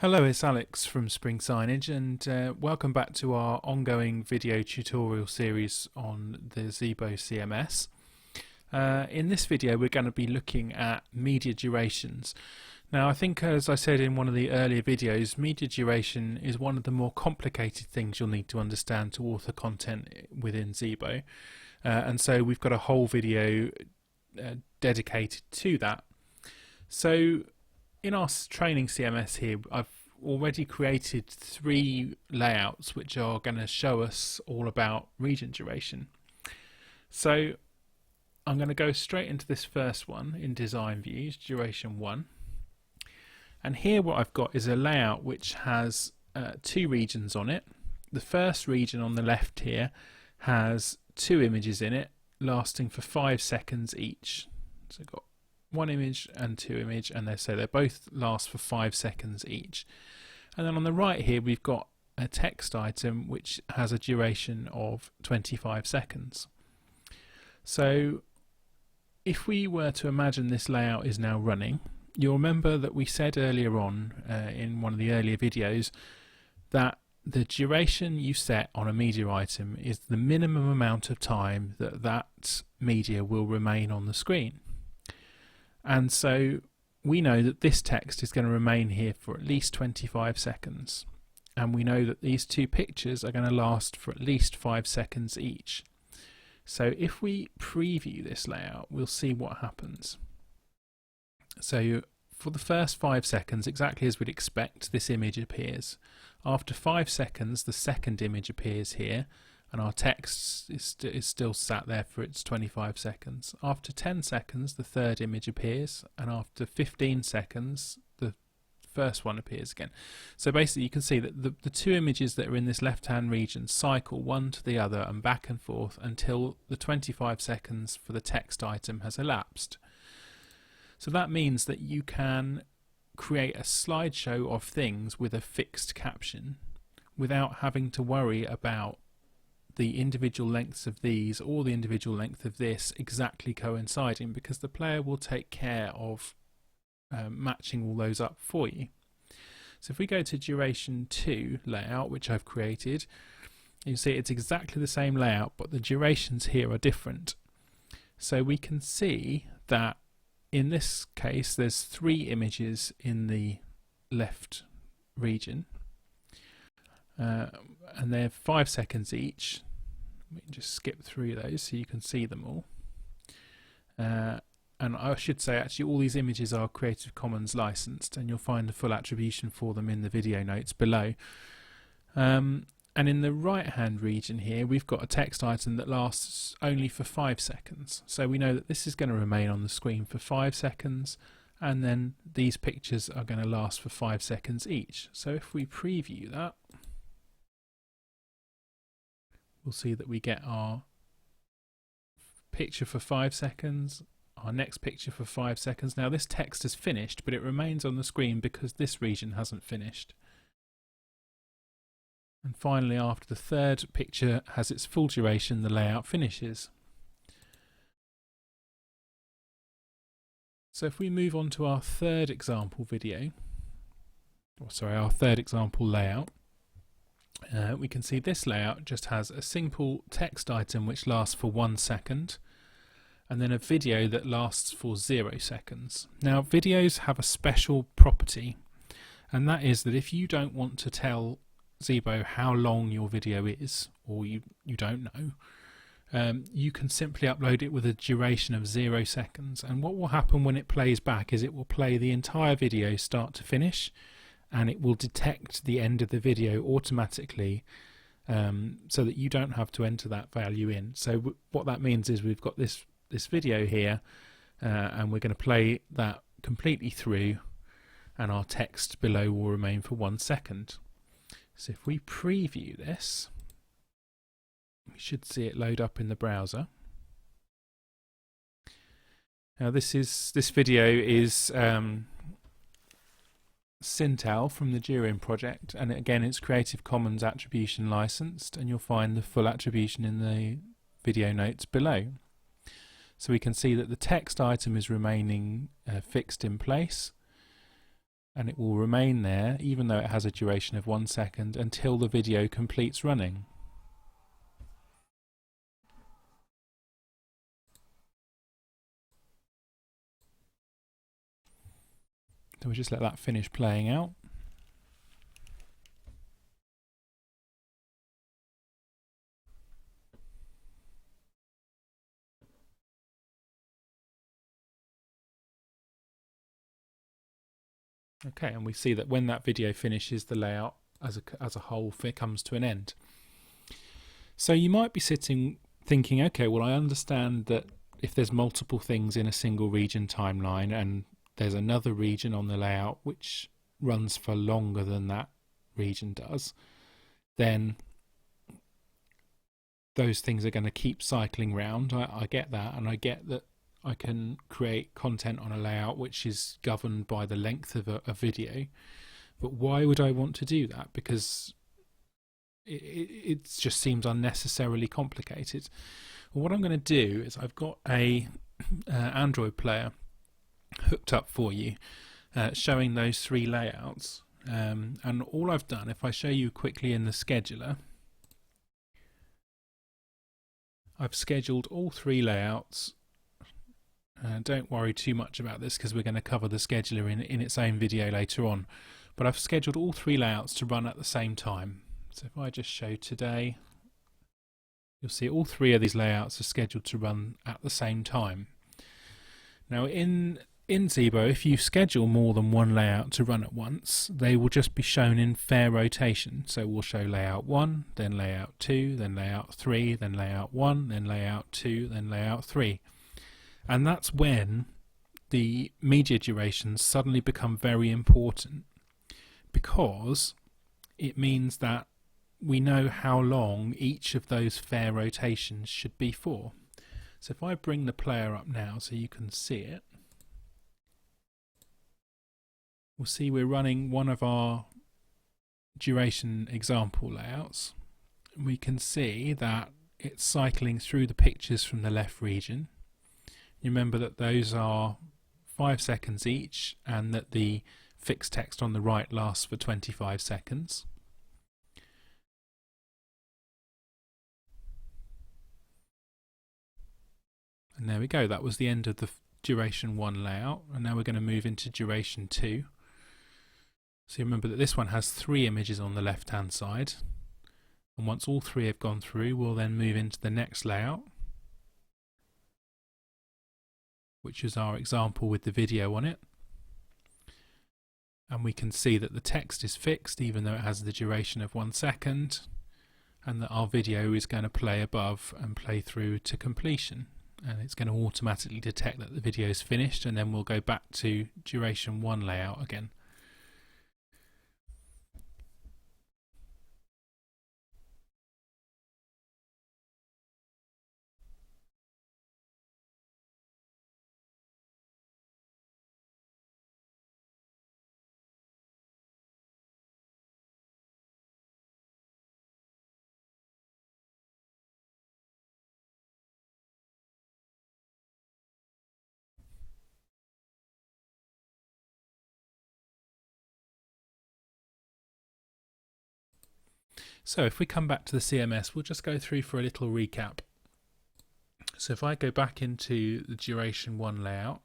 Hello, it's Alex from Spring Signage, and welcome back to our ongoing video tutorial series on the Xibo CMS. In this video we're going to be looking at media durations. Now I think, as I said in one of the earlier videos, media duration is one of the more complicated things you'll need to understand to author content within Xibo, and so we've got a whole video dedicated to that. So in our training CMS here, I've already created 3 layouts which are going to show us all about region duration. So I'm going to go straight into this first one in design views, duration 1. And here what I've got is a layout which has 2 regions on it. The first region on the left here has 2 images in it lasting for 5 seconds each. So I've got 1 image and 2 image, and they both last for 5 seconds each. And then on the right here we've got a text item which has a duration of 25 seconds. So if we were to imagine this layout is now running, you'll remember that we said earlier on in one of the earlier videos that the duration you set on a media item is the minimum amount of time that that media will remain on the screen. And so we know that this text is going to remain here for at least 25 seconds. And we know that these 2 pictures are going to last for at least 5 seconds each. So if we preview this layout, we'll see what happens. So for the first 5 seconds, exactly as we'd expect, this image appears. After 5 seconds, the second image appears here, and our text is still sat there for its 25 seconds. After 10 seconds, the third image appears, and after 15 seconds, the first one appears again. So basically you can see that the 2 images that are in this left-hand region cycle one to the other and back and forth until the 25 seconds for the text item has elapsed. So that means that you can create a slideshow of things with a fixed caption without having to worry about the individual lengths of these or the individual length of this exactly coinciding, because the player will take care of matching all those up for you. So if we go to duration 2 layout, which I've created, you see it's exactly the same layout, but the durations here are different. So we can see that in this case there's 3 images in the left region, and they're 5 seconds each. We can just skip through those so you can see them all. And I should say actually all these images are Creative Commons licensed, and you'll find the full attribution for them in the video notes below. And in the right hand region here we've got a text item that lasts only for 5 seconds. So we know that this is going to remain on the screen for 5 seconds, and then these pictures are going to last for 5 seconds each. So if we preview that, we'll see that we get our picture for 5 seconds, our next picture for 5 seconds. Now this text is finished, but it remains on the screen because this region hasn't finished. And finally, after the third picture has its full duration, the layout finishes. So if we move on to our third example video, our third example layout, we can see this layout just has a simple text item which lasts for 1 second, and then a video that lasts for 0 seconds. Now videos have a special property, and that is that if you don't want to tell Xibo how long your video is, or you don't know, you can simply upload it with a duration of 0 seconds, and what will happen when it plays back is it will play the entire video start to finish, and it will detect the end of the video automatically, so that you don't have to enter that value in. So what that means is we've got this video here, and we're going to play that completely through, and our text below will remain for 1 second. So if we preview this, we should see it load up in the browser. Now this video is Sintel from the Durin project, and again it's Creative Commons attribution licensed, and you'll find the full attribution in the video notes below. So we can see that the text item is remaining fixed in place, and it will remain there even though it has a duration of 1 second until the video completes running. So we'll just let that finish playing out. Okay, and we see that when that video finishes, the layout as a whole comes to an end. So you might be sitting thinking, okay, well, I understand that if there's multiple things in a single region timeline and there's another region on the layout which runs for longer than that region does, then those things are going to keep cycling round. I get that, and I get that I can create content on a layout which is governed by the length of a video, but why would I want to do that? Because it just seems unnecessarily complicated. Well, what I'm going to do is I've got a Android player hooked up for you, showing those 3 layouts, and all I've done, if I show you quickly in the scheduler, I've scheduled all 3 layouts. Don't worry too much about this because we're going to cover the scheduler in its own video later on, but I've scheduled all 3 layouts to run at the same time. So if I just show today, you'll see all 3 of these layouts are scheduled to run at the same time. Now in Xibo, if you schedule more than 1 layout to run at once, they will just be shown in fair rotation. So we'll show layout 1, then layout 2, then layout 3, then layout 1, then layout 2, then layout 3. And that's when the media durations suddenly become very important, because it means that we know how long each of those fair rotations should be for. So if I bring the player up now so you can see it, we'll see we're running one of our duration example layouts. We can see that it's cycling through the pictures from the left region. You remember that those are 5 seconds each, and that the fixed text on the right lasts for 25 seconds. And there we go, that was the end of the duration 1 layout, and now we're going to move into duration 2. So you remember that this one has 3 images on the left hand side, and once all 3 have gone through, we'll then move into the next layout, which is our example with the video on it. And we can see that the text is fixed even though it has the duration of 1 second, and that our video is going to play above and play through to completion, and it's going to automatically detect that the video is finished, and then we'll go back to duration 1 layout again. So if we come back to the CMS, we'll just go through for a little recap. So if I go back into the duration 1 layout,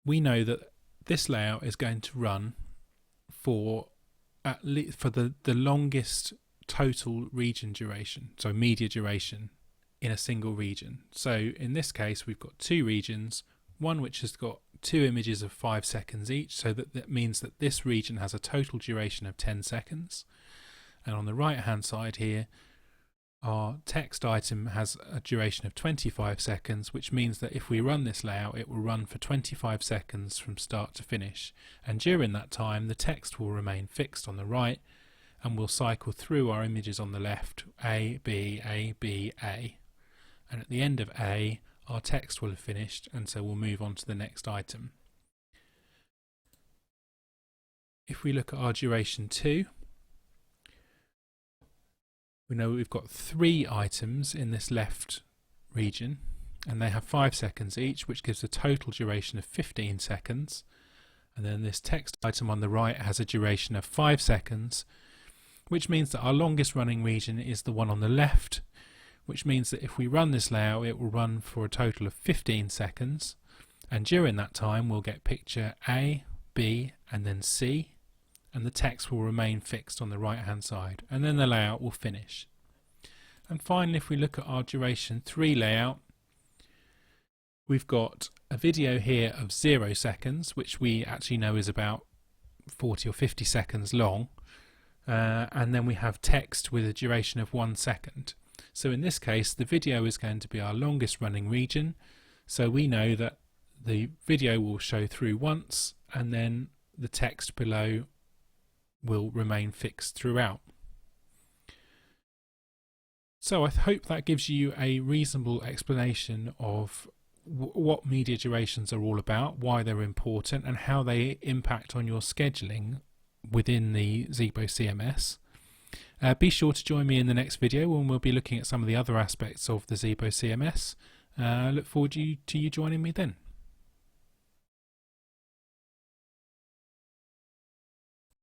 we know that this layout is going to run for at least for the longest total region duration, so media duration in a single region. So in this case, we've got 2 regions, one which has got 2 images of 5 seconds each, so that means that this region has a total duration of 10 seconds. And on the right hand side here, our text item has a duration of 25 seconds, which means that if we run this layout, it will run for 25 seconds from start to finish. And during that time, the text will remain fixed on the right, and we'll cycle through our images on the left, A, B, A, B, A. And at the end of A, our text will have finished, and so we'll move on to the next item. If we look at our duration 2, we know we've got 3 items in this left region, and they have 5 seconds each, which gives a total duration of 15 seconds. And then this text item on the right has a duration of 5 seconds, which means that our longest running region is the one on the left, which means that if we run this layout, it will run for a total of 15 seconds, and during that time we'll get picture A, B and then C, and the text will remain fixed on the right hand side, and then the layout will finish. And finally, if we look at our duration 3 layout, we've got a video here of 0 seconds, which we actually know is about 40 or 50 seconds long, and then we have text with a duration of 1 second. So in this case, the video is going to be our longest running region, so we know that the video will show through once, and then the text below will remain fixed throughout. So I hope that gives you a reasonable explanation of what media durations are all about, why they're important, and how they impact on your scheduling within the Xibo CMS. Be sure to join me in the next video when we'll be looking at some of the other aspects of the Xibo CMS. I look forward to you joining me then.